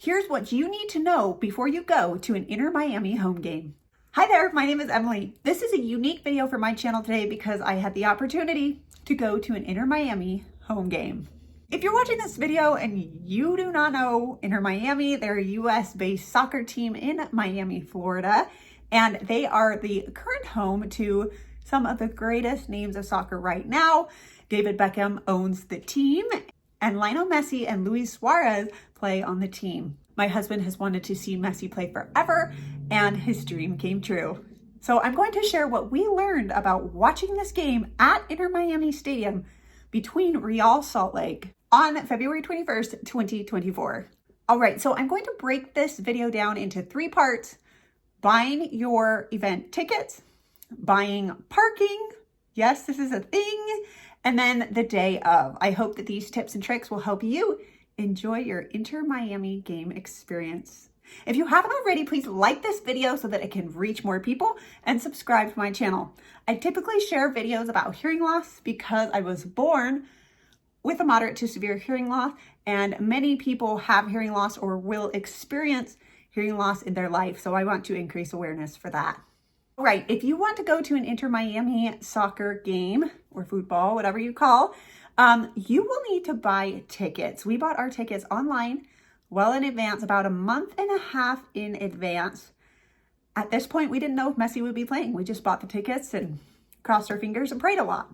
Here's what you need to know before you go to an Inter Miami home game. Hi there, my name is Emily. This is a unique video for my channel today because I had the opportunity to go to an Inter Miami home game. If you're watching this video and you do not know Inter Miami, they're a US-based soccer team in Miami, Florida, and they are the current home to some of the greatest names of soccer right now. David Beckham owns the team, and Lionel Messi and Luis Suarez play on the team. My husband has wanted to see Messi play forever, and his dream came true. So I'm going to share what we learned about watching this game at Inter Miami Stadium between Real Salt Lake on February 21st, 2024. All right, so I'm going to break this video down into 3 parts: buying your event tickets, buying parking, yes, this is a thing, and then the day of. I hope that these tips and tricks will help you enjoy your Inter Miami game experience. If you haven't already, please like this video so that it can reach more people, and subscribe to my channel. I typically share videos about hearing loss because I was born with a moderate to severe hearing loss, and many people have hearing loss or will experience hearing loss in their life, so I want to increase awareness for that. All right, if you want to go to an Inter Miami soccer game or football, whatever you call, you will need to buy tickets. We bought our tickets online well in advance, about a month and a half in advance. At this point, we didn't know if Messi would be playing. We just bought the tickets and crossed our fingers and prayed a lot.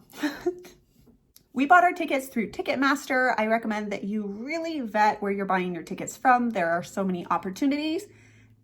We bought our tickets through Ticketmaster. I recommend that you really vet where you're buying your tickets from. There are so many opportunities,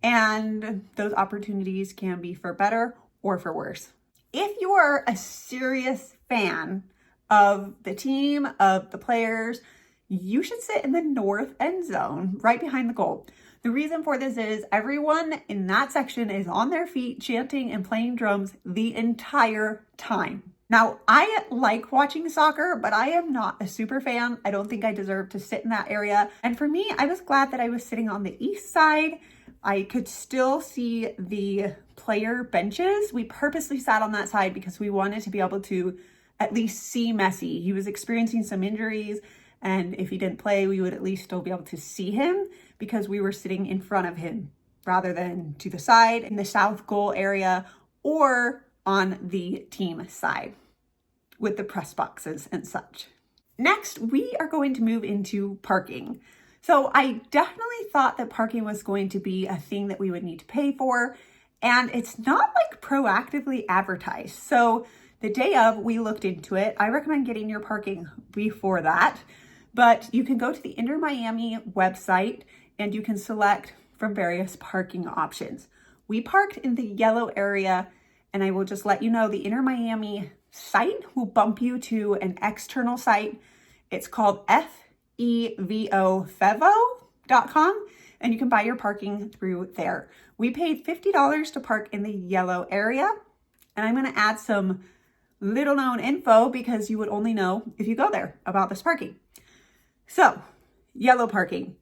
and those opportunities can be for better or for worse. If you are a serious fan of the team, of the players, you should sit in the north end zone right behind the goal. The reason for this is everyone in that section is on their feet chanting and playing drums the entire time. Now, I like watching soccer, but I am not a super fan. I don't think I deserve to sit in that area. And for me, I was glad that I was sitting on the east side. I could still see the player benches. We purposely sat on that side because we wanted to be able to at least see Messi. He was experiencing some injuries, and if he didn't play, we would at least still be able to see him because we were sitting in front of him rather than to the side in the south goal area or on the team side with the press boxes and such. Next, we are going to move into parking. So I definitely thought that parking was going to be a thing that we would need to pay for, and it's not like proactively advertised. So the day of, we looked into it. I recommend getting your parking before that, but you can go to the Inter Miami website and you can select from various parking options. We parked in the yellow area, and I will just let you know the Inter Miami site will bump you to an external site. It's called fevo.com, and you can buy your parking through there. We paid $50 to park in the yellow area, and I'm going to add some little known info because you would only know if you go there about this parking. So, yellow parking.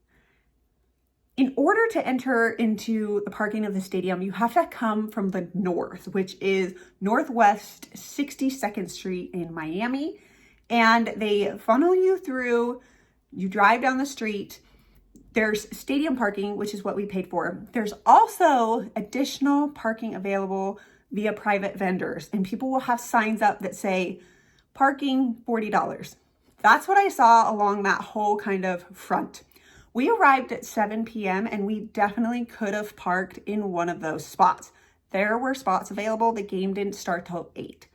In order to enter into the parking of the stadium, you have to come from the north, which is Northwest 62nd Street in Miami. And they funnel you through, you drive down the street. There's stadium parking, which is what we paid for. There's also additional parking available via private vendors. And people will have signs up that say, parking $40. That's what I saw along that whole kind of front. We arrived at 7 p.m. and we definitely could have parked in one of those spots. There were spots available. The game didn't start till 8.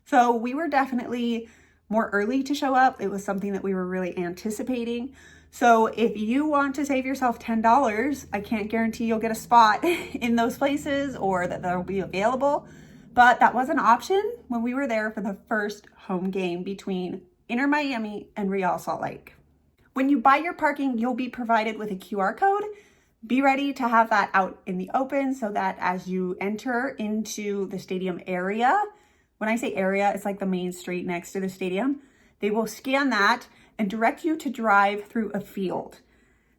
So we were definitely more early to show up. It was something that we were really anticipating. So if you want to save yourself $10, I can't guarantee you'll get a spot in those places or that they'll be available. But that was an option when we were there for the first home game between Inter Miami and Real Salt Lake. When you buy your parking, you'll be provided with a QR code. Be ready to have that out in the open so that as you enter into the stadium area, when I say area, it's like the main street next to the stadium, they will scan that and direct you to drive through a field.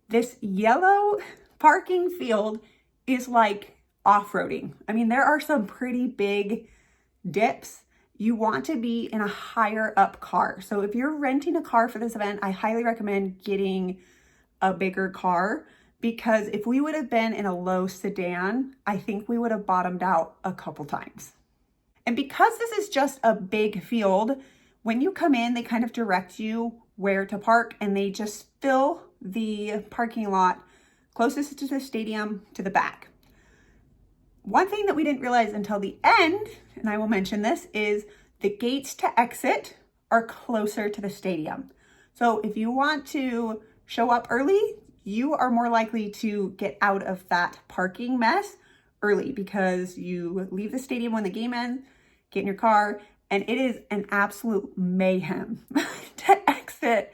This yellow parking field is like off-roading. I mean, there are some pretty big dips. You want to be in a higher up car. So if you're renting a car for this event, I highly recommend getting a bigger car because if we would have been in a low sedan, I think we would have bottomed out a couple times. And because this is just a big field, when you come in, they kind of direct you where to park, and they just fill the parking lot closest to the stadium to the back. One thing that we didn't realize until the end, and I will mention this, is the gates to exit are closer to the stadium. So if you want to show up early, you are more likely to get out of that parking mess early, because you leave the stadium when the game ends, get in your car, and it is an absolute mayhem to exit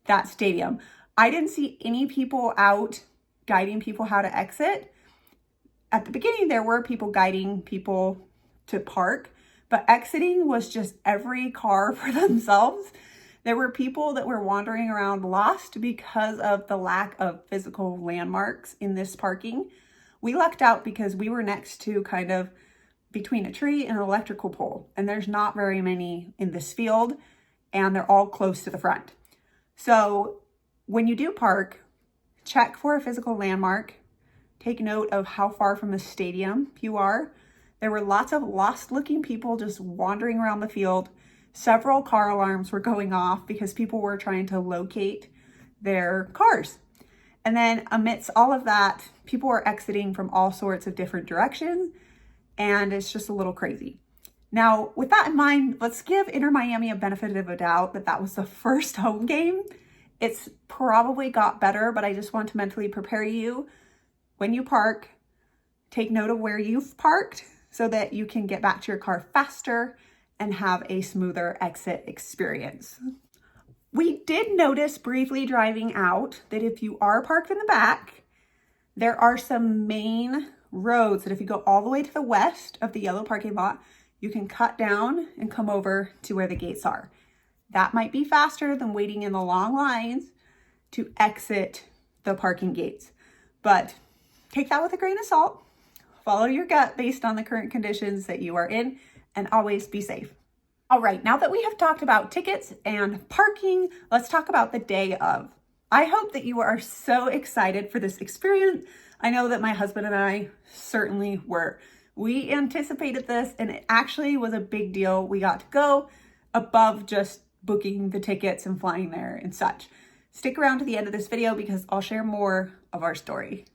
that stadium. I didn't see any people out guiding people how to exit. At the beginning, there were people guiding people to park, but exiting was just every car for themselves. There were people that were wandering around lost because of the lack of physical landmarks in this parking. We lucked out because we were next to kind of between a tree and an electrical pole, and there's not very many in this field, and they're all close to the front. So when you do park, check for a physical landmark. Take note of how far from the stadium you are. There were lots of lost looking people just wandering around the field. Several car alarms were going off because people were trying to locate their cars. And then amidst all of that, people were exiting from all sorts of different directions, and it's just a little crazy. Now, with that in mind, let's give Inter Miami a benefit of a doubt that was the first home game. It's probably got better, but I just want to mentally prepare you. When you park, take note of where you've parked so that you can get back to your car faster and have a smoother exit experience. We did notice briefly driving out that if you are parked in the back, there are some main roads that if you go all the way to the west of the yellow parking lot, you can cut down and come over to where the gates are. That might be faster than waiting in the long lines to exit the parking gates, but take that with a grain of salt. Follow your gut based on the current conditions that you are in, and always be safe. All right, now that we have talked about tickets and parking, let's talk about the day of. I hope that you are so excited for this experience. I know that my husband and I certainly were. We anticipated this, and it actually was a big deal. We got to go above just booking the tickets and flying there and such. Stick around to the end of this video because I'll share more of our story.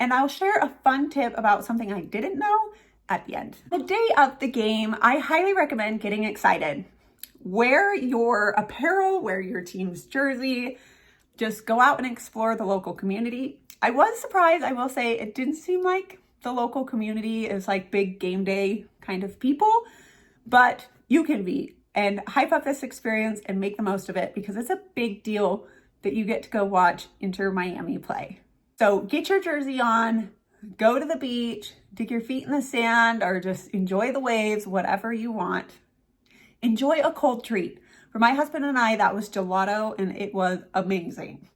And I'll share a fun tip about something I didn't know at the end. The day of the game, I highly recommend getting excited. Wear your apparel, wear your team's jersey, just go out and explore the local community. I was surprised, I will say, it didn't seem like the local community is like big game day kind of people, but you can be, and hype up this experience and make the most of it because it's a big deal that you get to go watch Inter Miami play. So get your jersey on, go to the beach, dig your feet in the sand, or just enjoy the waves, whatever you want. Enjoy a cold treat. For my husband and I, that was gelato, and it was amazing.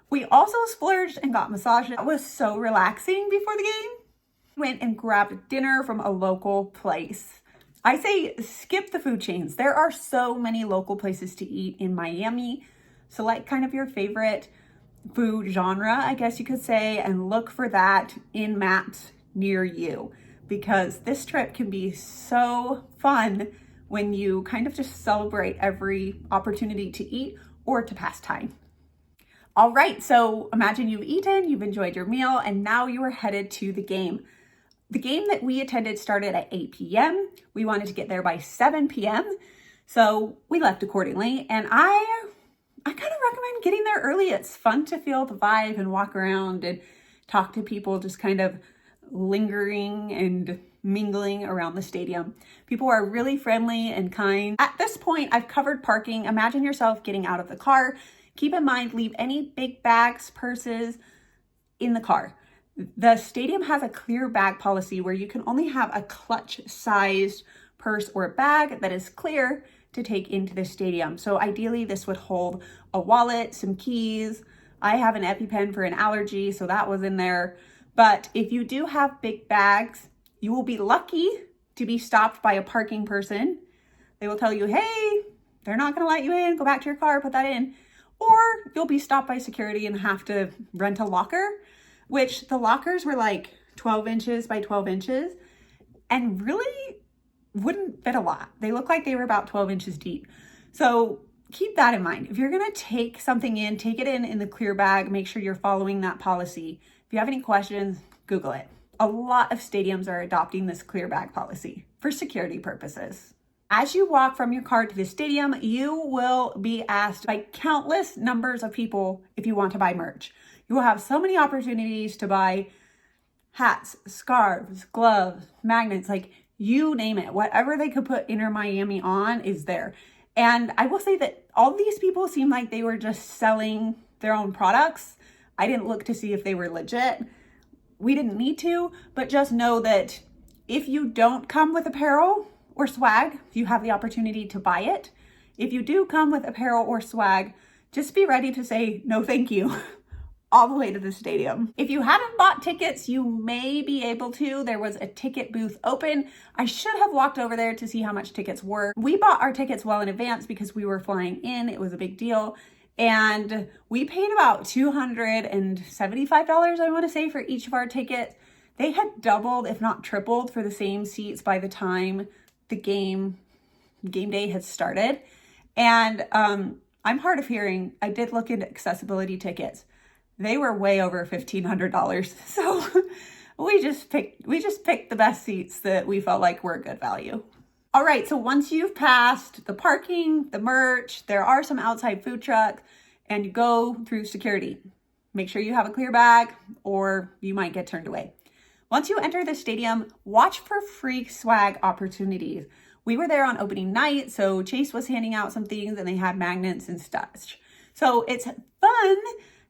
We also splurged and got massages. That was so relaxing before the game. Went and grabbed dinner from a local place. I say skip the food chains. There are so many local places to eat in Miami. Select kind of your favorite food genre, I guess you could say, and look for that in maps near you, because this trip can be so fun when you kind of just celebrate every opportunity to eat or to pass time. All right, so imagine you've eaten, you've enjoyed your meal, and now you are headed to the game. The game that we attended started at 8 p.m. We wanted to get there by 7 p.m. So we left accordingly, and I kind of recommend getting there early. It's fun to feel the vibe and walk around and talk to people, just kind of lingering and mingling around the stadium. People are really friendly and kind. At this point, I've covered parking. Imagine yourself getting out of the car. Keep in mind, leave any big bags, purses in the car. The stadium has a clear bag policy where you can only have a clutch-sized purse or bag that is clear to take into the stadium. So ideally, this would hold a wallet, some keys. I have an EpiPen for an allergy, so that was in there. But if you do have big bags, you will be lucky to be stopped by a parking person. They will tell you, hey, they're not gonna let you in, go back to your car, put that in. or you'll be stopped by security and have to rent a locker, which the lockers were like 12 inches by 12 inches and really wouldn't fit a lot. They look like they were about 12 inches deep. So keep that in mind. If you're gonna take something in, take it in the clear bag, make sure you're following that policy. If you have any questions, Google it. A lot of stadiums are adopting this clear bag policy for security purposes. As you walk from your car to the stadium, you will be asked by countless numbers of people if you want to buy merch. You will have so many opportunities to buy hats, scarves, gloves, magnets, like you name it. Whatever they could put Inter Miami on is there. And I will say that all these people seem like they were just selling their own products. I didn't look to see if they were legit. We didn't need to, but just know that if you don't come with apparel or swag, you have the opportunity to buy it. If you do come with apparel or swag, just be ready to say no thank you all the way to the stadium. If you haven't bought tickets, you may be able to. There was a ticket booth open. I should have walked over there to see how much tickets were. We bought our tickets well in advance because we were flying in. It was a big deal. And we paid about $275, I want to say, for each of our tickets. They had doubled, if not tripled, for the same seats by the time the game day had started. And I'm hard of hearing. I did look into accessibility tickets. They were way over $1,500. So we just picked the best seats that we felt like were a good value. All right, so once you've passed the parking, the merch, there are some outside food trucks, and you go through security. Make sure you have a clear bag or you might get turned away. Once you enter the stadium, watch for free swag opportunities. We were there on opening night, so Chase was handing out some things and they had magnets and stuff. So it's fun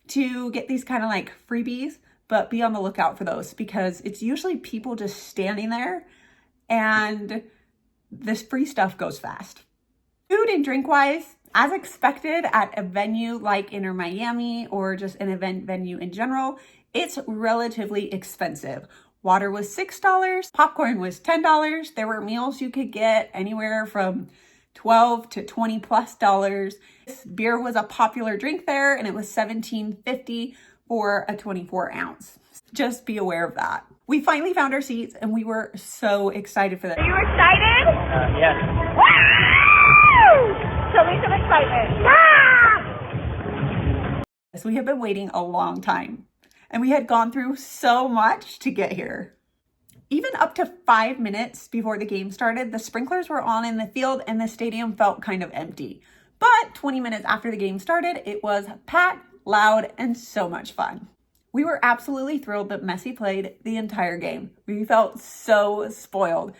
to get these kind of like freebies, but be on the lookout for those because it's usually people just standing there and this free stuff goes fast. Food and drink wise, as expected at a venue like Inter Miami or just an event venue in general, it's relatively expensive. Water was $6, popcorn was $10. There were meals you could get anywhere from $12 to $20+. Beer was a popular drink there and it was $17.50 for a 24 ounce. Just be aware of that. We finally found our seats and we were so excited for this. Are you excited? Yes. Woo! Show me some excitement. Ah! We have been waiting a long time and we had gone through so much to get here. Even up to 5 minutes before the game started, the sprinklers were on in the field and the stadium felt kind of empty. But 20 minutes after the game started, it was packed, loud, and so much fun. We were absolutely thrilled that Messi played the entire game. We felt so spoiled,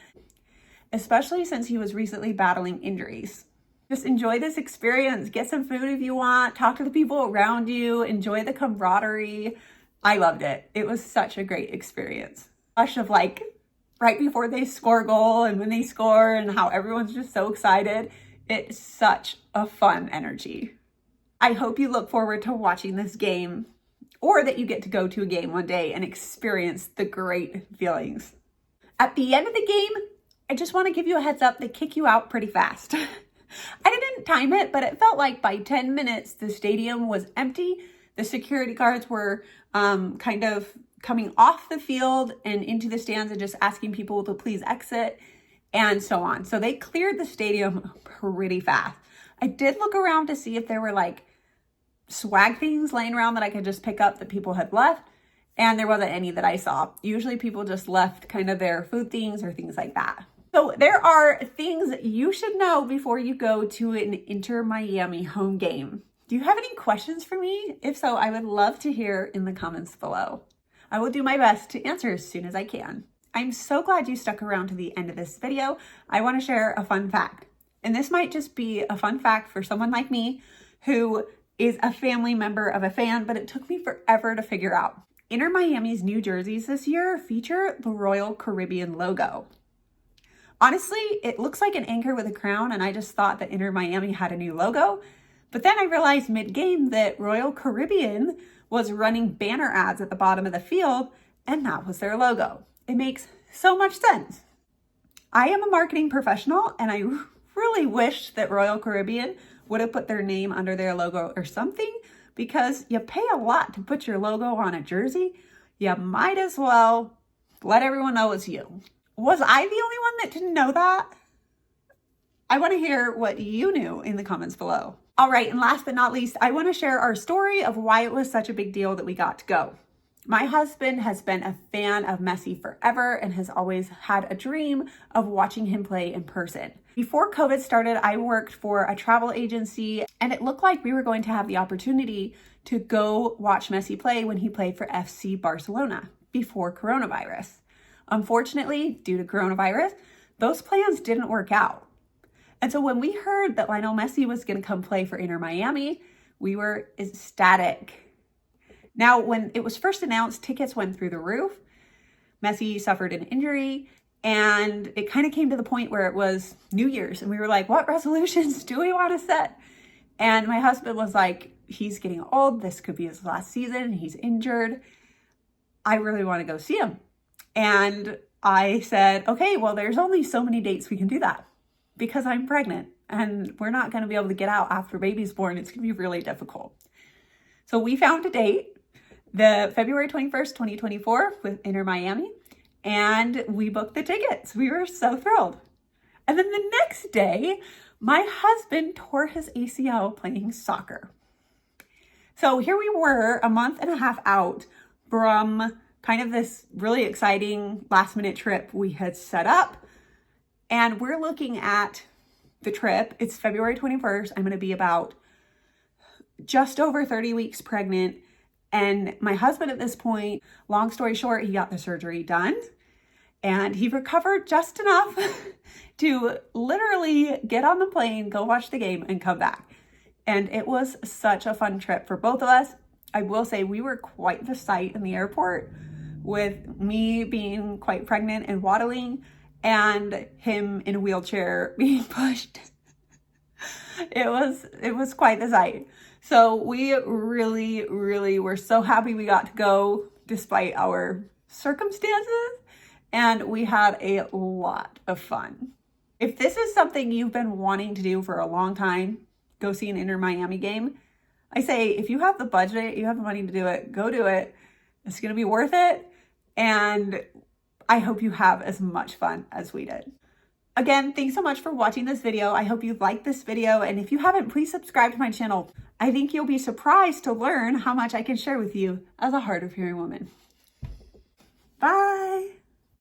especially since he was recently battling injuries. Just enjoy this experience. Get some food if you want. Talk to the people around you. Enjoy the camaraderie. I loved it. It was such a great experience. Rush of like right before they score a goal and when they score and how everyone's just so excited. It's such a fun energy. I hope you look forward to watching this game or that you get to go to a game one day and experience the great feelings. At the end of the game, I just want to give you a heads up, they kick you out pretty fast. I didn't time it, but it felt like by 10 minutes, the stadium was empty. The security guards were kind of coming off the field and into the stands and just asking people to please exit and so on. So they cleared the stadium pretty fast. I did look around to see if there were like swag things laying around that I could just pick up that people had left. And there wasn't any that I saw. Usually people just left kind of their food things or things like that. So there are things that you should know before you go to an Inter Miami home game. Do you have any questions for me? If so, I would love to hear in the comments below. I will do my best to answer as soon as I can. I'm so glad you stuck around to the end of this video. I want to share a fun fact. And this might just be a fun fact for someone like me who is a family member of a fan, but it took me forever to figure out. Inter Miami's new jerseys this year feature the Royal Caribbean logo. Honestly, it looks like an anchor with a crown, and I just thought that Inter Miami had a new logo. But then I realized mid-game that Royal Caribbean was running banner ads at the bottom of the field, and that was their logo. It makes so much sense. I am a marketing professional, and I really wish that Royal Caribbean would have put their name under their logo or something, because you pay a lot to put your logo on a jersey. You might as well let everyone know it's you. Was I the only one that didn't know that? I want to hear what you knew in the comments below. All right, and last but not least, I want to share our story of why it was such a big deal that we got to go. My husband has been a fan of Messi forever and has always had a dream of watching him play in person. Before COVID started, I worked for a travel agency, and it looked like we were going to have the opportunity to go watch Messi play when he played for FC Barcelona before coronavirus. Unfortunately, due to coronavirus, those plans didn't work out. And so when we heard that Lionel Messi was going to come play for Inter Miami, we were ecstatic. Now, when it was first announced, tickets went through the roof. Messi suffered an injury, and it kind of came to the point where it was New Year's, and we were like, what resolutions do we want to set? And my husband was like, he's getting old. This could be his last season. He's injured. I really want to go see him. And I said, okay, well, there's only so many dates we can do that, because I'm pregnant and we're not going to be able to get out after baby's born. It's going to be really difficult. So we found a date, the February 21st, 2024 with Inter Miami, and we booked the tickets. We were so thrilled. And then the next day, my husband tore his ACL playing soccer. So here we were a month and a half out from kind of this really exciting last minute trip we had set up. And we're looking at the trip. It's February 21st. I'm going to be about just over 30 weeks pregnant. And my husband at this point, long story short, he got the surgery done and he recovered just enough to literally get on the plane, go watch the game and come back. And it was such a fun trip for both of us. I will say we were quite the sight in the airport, with me being quite pregnant and waddling and him in a wheelchair being pushed. It was quite the sight. So we really, really were so happy we got to go despite our circumstances, and we had a lot of fun. If this is something you've been wanting to do for a long time, go see an Inter Miami game, I say if you have the budget, you have the money to do it, go do it. It's going to be worth it. And I hope you have as much fun as we did. Again, thanks so much for watching this video. I hope you liked this video. And if you haven't, please subscribe to my channel. I think you'll be surprised to learn how much I can share with you as a hard of hearing woman. Bye.